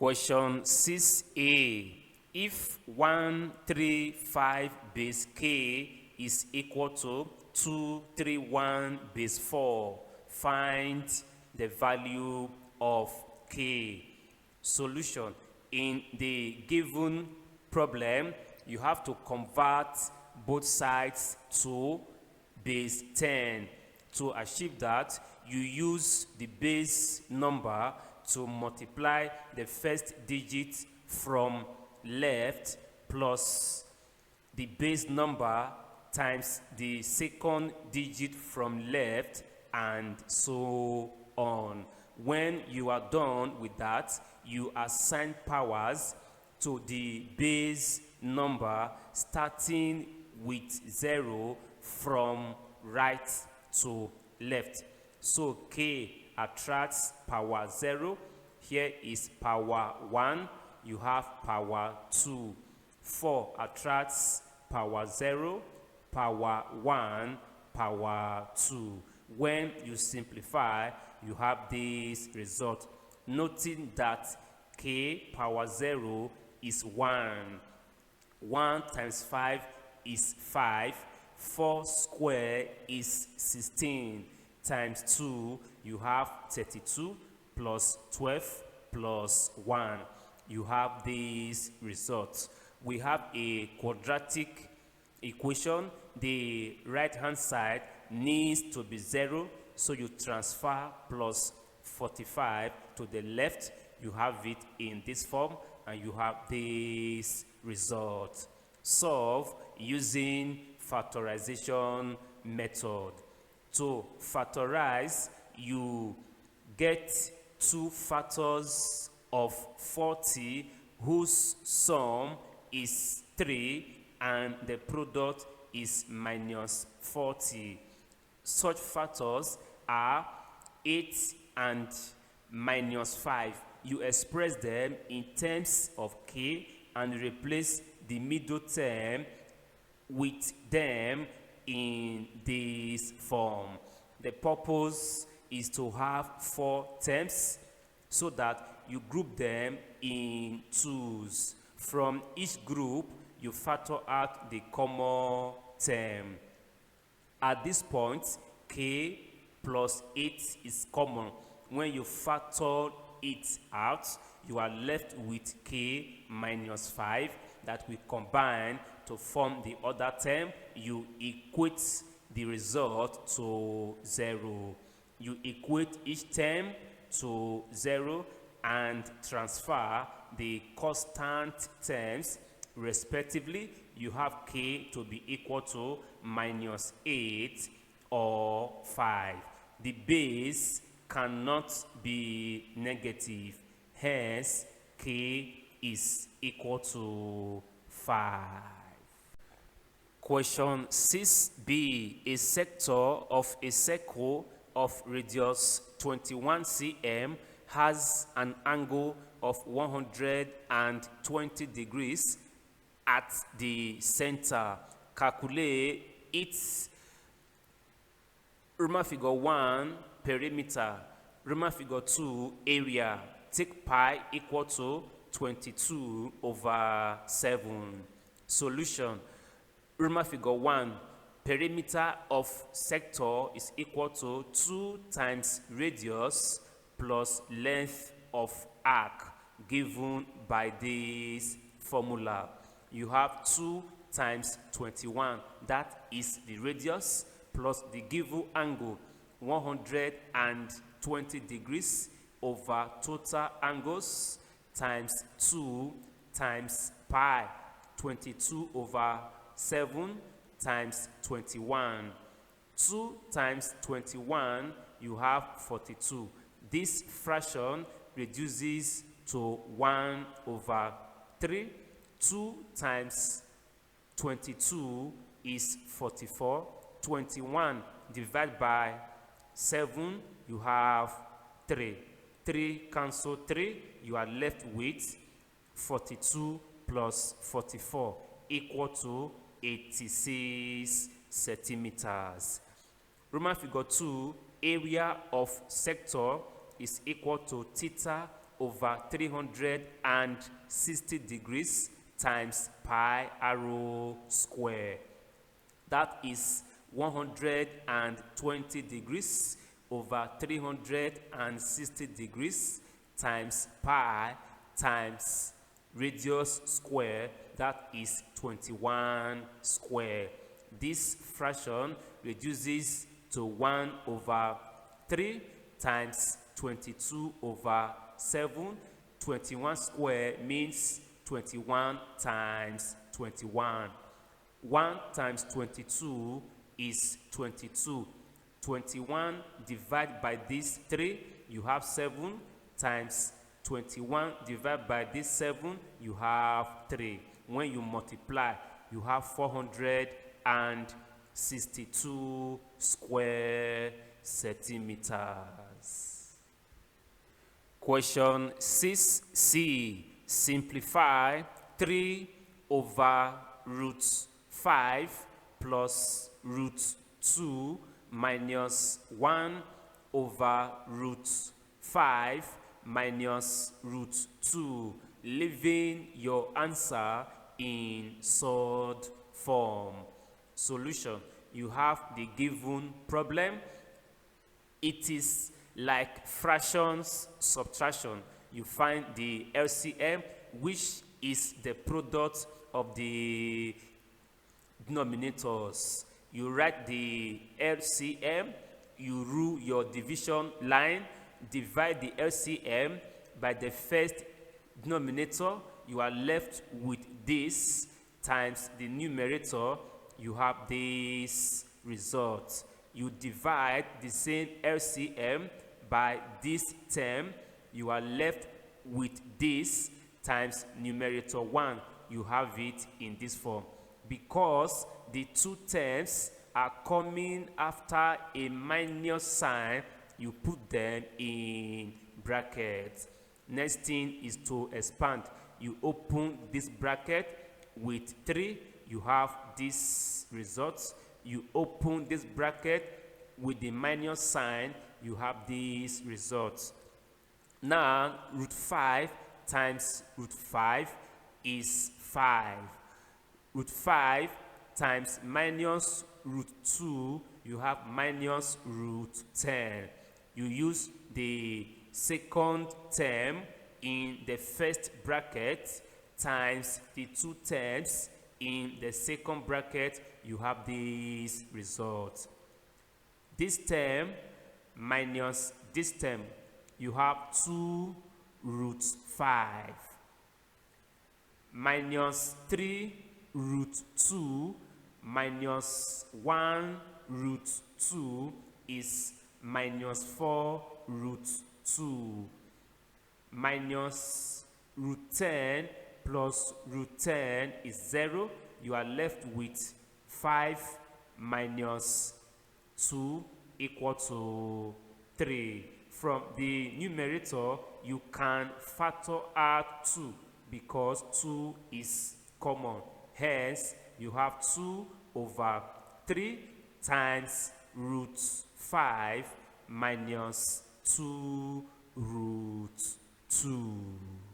Question 6a. If 135 base k is equal to 231 base 4, find the value of k. Solution. In the given problem, you have to convert both sides to base 10. To achieve that, you use the base number to multiply the first digit from left plus the base number times the second digit from left, and so on. When you are done with that, you assign powers to the base number starting with 0 from right to left. So k attracts power 0. Here is power 1. You have power 2. 4 attracts power 0, power 1, power 2. When you simplify, you have this result. Noting that k power 0 is 1. 1 times 5 is 5. 4 square is 16 times 2. You have 32 plus 12 plus 1. You have these results. We have a quadratic equation. The right hand side needs to be 0, so you transfer plus 45 to the left. You have it in this form, and you have this result. Solve using factorization method. To factorize, you get 2 factors of 40 whose sum is 3 and the product is minus 40. Such factors are 8 and minus 5. You express them in terms of k and replace the middle term with them in this form. The purpose is to have 4 terms so that you group them in twos. From each group, you factor out the common term. At this point, k plus 8 is common. When you factor it out, you are left with k minus 5 that we combine to form the other term. You equate the result to 0. You equate each term to 0 and transfer the constant terms respectively. You have k to be equal to minus 8 or 5. The base cannot be negative, hence k is equal to 5. Question 6b. A sector of a circle of radius 21 cm has an angle of 120 degrees at the center. Calculate its Roman figure 1 perimeter, Roman figure 2 area. Take pi equal to 22/7. Solution. Roman figure 1, perimeter of sector is equal to 2 times radius plus length of arc given by this formula. You have 2 times 21, that is the radius, plus the given angle 120 degrees over total angles times 2 times pi 22/7 times 21. 2 times 21, you have 42. This fraction reduces to 1/3. 2 times 22 is 44. 21 divided by 7, you have 3. 3 cancel 3, you are left with 42 plus 44 equal to 86 centimeters. Roman figure 2, area of sector is equal to theta over 360 degrees times pi arrow square. That is 120 degrees over 360 degrees times pi times radius square, that is 21 square. This fraction reduces to 1 over 3 times 22 over 7. 21 square means 21 times 21. 1 times 22 is 22. 21 divided by this 3, you have 7, times 21 divided by this 7, you have 3. When you multiply, you have 462 square centimeters. Question 6c. Simplify 3 over root 5 plus root 2 minus 1 over root 5 minus root 2, leaving your answer in surd form. Solution. You have the given problem. It is like fractions subtraction. You find the LCM, which is the product of the denominators. You write the LCM, you rule your division line, divide the LCM by the first denominator, you are left with this, times the numerator, you have this result. You divide the same LCM by this term, you are left with this, times numerator 1, you have it in this form. Because the two terms are coming after a minus sign, you put them in brackets. Next thing is to expand. You open this bracket with 3, you have this result. You open this bracket with the minus sign, you have this result. Now, root 5 times root 5 is 5. Root 5 times minus root 2, you have minus root 10. You use the second term in the first bracket times the two terms in the second bracket, you have this result. This term minus this term, you have 2 root 5 minus 3 root 2 minus 1 root 2 is minus 4 root 2. Minus root 10 plus root 10 is 0. You are left with 5 minus 2 equal to 3. From the numerator, you can factor out 2 because 2 is common. Hence, you have 2 over 3 times root 5 minus 2 root 2.